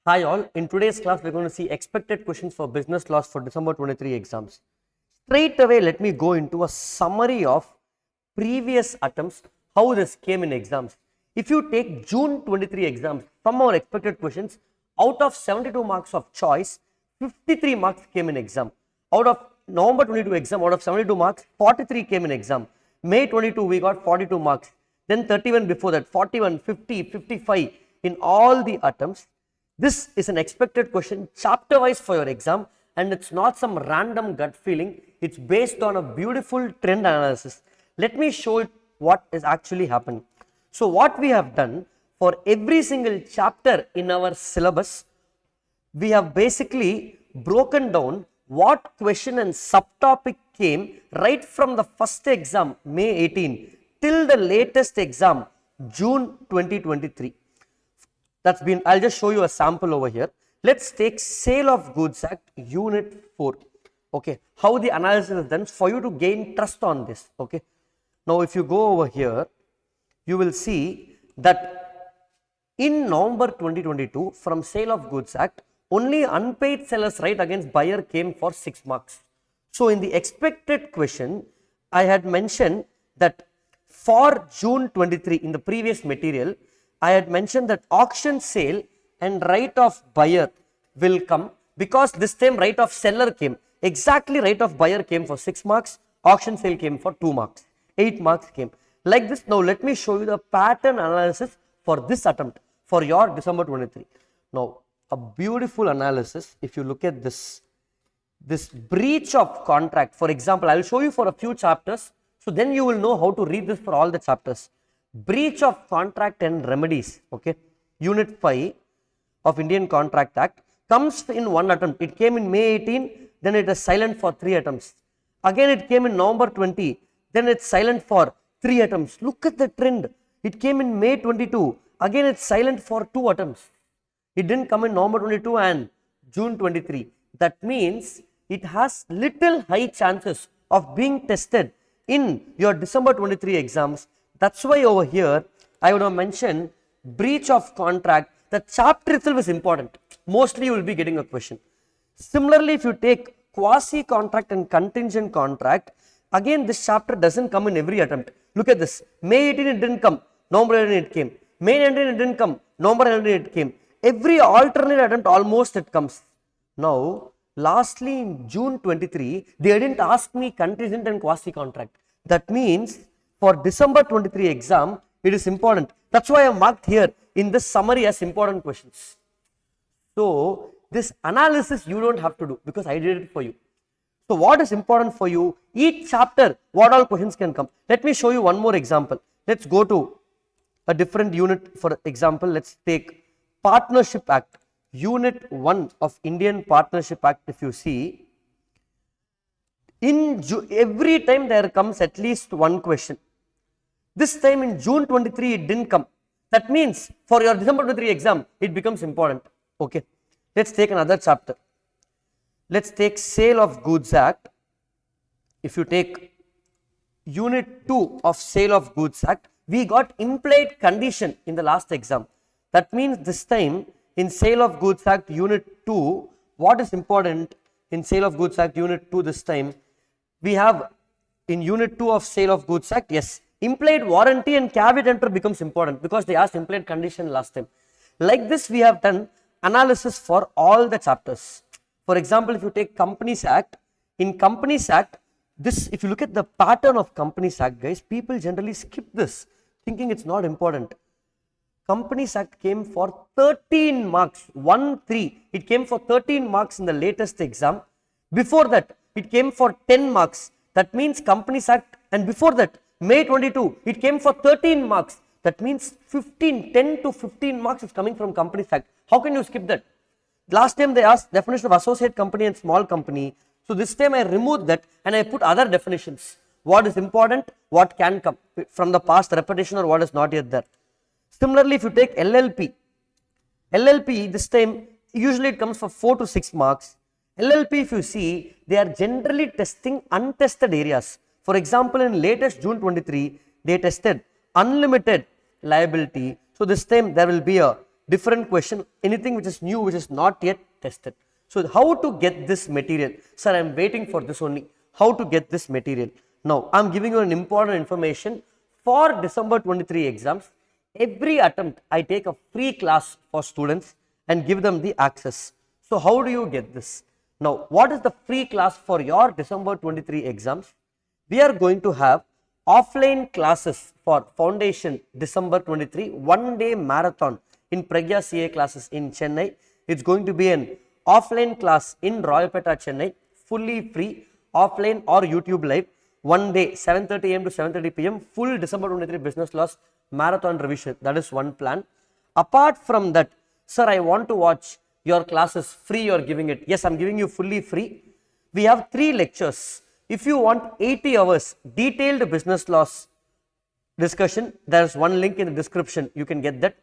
Hi all, in today's class we're going to see expected questions for business laws for December 23 exams. Straight away let me go into a summary of previous attempts, how this came in exams. If you take June 23 exams, from our expected questions, out of 72 marks of choice, 53 marks came in exam. Out of November 22 exam, out of 72 marks, 43 came in exam. May 22 we got 42 marks. Then 31 before that, 41, 50, 55 in all the attempts. This is an expected question chapter wise for your exam, and it's not some random gut feeling. It's based on a beautiful trend analysis. Let me show you what is actually happening. So what we have done for every single chapter in our syllabus, we have basically broken down what question and subtopic came right from the first exam May 18 till the latest exam June 2023. That's been, I'll just show you a sample over here. Let's take Sale of Goods Act Unit 4. Okay, how the analysis is done for you to gain trust on this. Okay, now if you go over here, you will see that in November 2022, from Sale of Goods Act, only unpaid seller's right against buyer came for 6 marks. So in the expected question, I had mentioned that for June 23 in the previous material, I had mentioned that auction sale and right of buyer will come, because this time right of seller came. Exactly right of buyer came for 6 marks, auction sale came for 2 marks, 8 marks came. Like this, now let me show you the pattern analysis for this attempt for your December 23. Now, a beautiful analysis. If you look at this breach of contract, for example, I will show you for a few chapters, so then you will know how to read this for all the chapters. Breach of contract and remedies, okay, Unit 5 of Indian Contract Act comes in one attempt. It came in May 18, then it is silent for 3 attempts. Again it came in November 20, then it's silent for 3 attempts. Look at the trend. It came in May 22, again it's silent for 2 attempts. It didn't come in November 22 and June 23. That means it has little high chances of being tested in your December 23 exams. That's why over here I would have mentioned breach of contract. The chapter itself is important. Mostly you will be getting a question. Similarly, if you take quasi contract and contingent contract, again this chapter doesn't come in every attempt. Look at this. May 18 it didn't come, November 18 it came. May 19 it didn't come, November 19 it came. Every alternate attempt almost it comes. Now, lastly in June 23, they didn't ask me contingent and quasi contract. That means for December 23 exam, it is important. That's why I have marked here in this summary as important questions. So, this analysis you don't have to do because I did it for you. So, what is important for you? Each chapter, what all questions can come. Let me show you one more example. Let's go to a different unit. For example, let's take Partnership Act, Unit 1 of Indian Partnership Act. If you see, every time there comes at least one question. This time in June 23 it didn't come. That means for your December 23 exam it becomes important. Okay, let's take another chapter. Let's take Sale of Goods Act. If you take Unit 2 of Sale of Goods Act, we got implied condition in the last exam. That means this time in Sale of Goods Act Unit 2, what is important in Sale of Goods Act Unit 2 this time? We have in Unit 2 of Sale of Goods Act, yes, implied warranty and caveat emptor becomes important because they asked implied condition last time. Like this, we have done analysis for all the chapters. For example, if you take Companies Act, in Companies Act, this, if you look at the pattern of Companies Act, guys, people generally skip this, thinking it's not important. Companies Act came for 13 marks, 1-3. It came for 13 marks in the latest exam. Before that, it came for 10 marks. That means Companies Act, and before that, May 22, it came for 13 marks. That means 10 to 15 marks is coming from Companies Act. How can you skip that? Last time they asked definition of associate company and small company. So this time I removed that and I put other definitions. What is important, what can come from the past repetition or what is not yet there. Similarly, if you take LLP this time usually it comes for 4 to 6 marks. LLP, if you see, they are generally testing untested areas. For example, in latest June 23, they tested unlimited liability. So this time there will be a different question, anything which is new, which is not yet tested. So how to get this material? Sir, I am waiting for this only. How to get this material? Now, I am giving you an important information for December 23 exams. Every attempt, I take a free class for students and give them the access. So how do you get this? Now, what is the free class for your December 23 exams? We are going to have offline classes for Foundation December 23, 1-day marathon in Pragya CA classes in Chennai. It's going to be an offline class in Royapeta, Chennai, fully free, offline or YouTube live, 1 day, 7:30 AM to 7:30 PM, full December 23 business laws marathon revision. That is one plan. Apart from that, sir, I want to watch your classes free, you're giving it. Yes, I'm giving you fully free. We have 3 lectures. If you want 80 hours detailed business laws discussion, there's one link in the description. You can get that.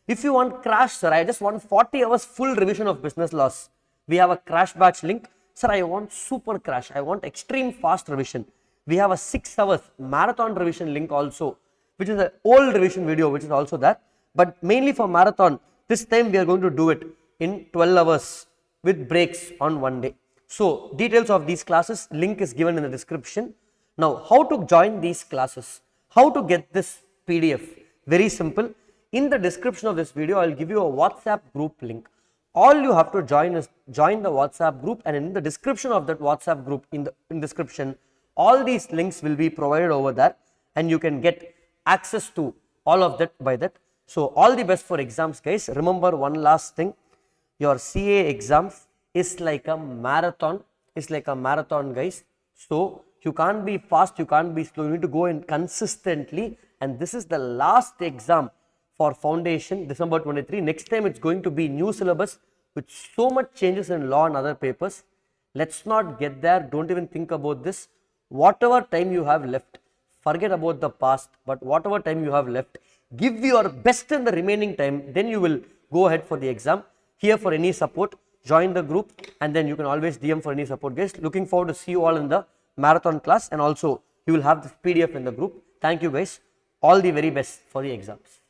If you want crash, sir, I just want 40 hours full revision of business laws. We have a crash batch link. Sir, I want super crash. I want extreme fast revision. We have a 6 hours marathon revision link also, which is an old revision video, which is also there. But mainly for marathon, this time we are going to do it in 12 hours with breaks on 1 day. So details of these classes, link is given in the description. Now, how to join these classes? How to get this PDF? Very simple. In the description of this video, I'll give you a WhatsApp group link. All you have to join is join the WhatsApp group, and in the description of that WhatsApp group, in description, all these links will be provided over there, and you can get access to all of that by that. So all the best for exams, guys. Remember one last thing, your CA exams is like a marathon, guys. So you can't be fast, you can't be slow, you need to go in consistently, and this is the last exam for Foundation December 23. Next time it's going to be new syllabus with so much changes in law and other papers. Let's not get there, don't even think about this. Whatever time you have left, forget about the past, but whatever time you have left, give your best in the remaining time, then you will go ahead for the exam. Here for any support, join the group, and then you can always DM for any support, guys. Looking forward to see you all in the marathon class, and also you will have this PDF in the group. Thank you, guys. All the very best for the exams.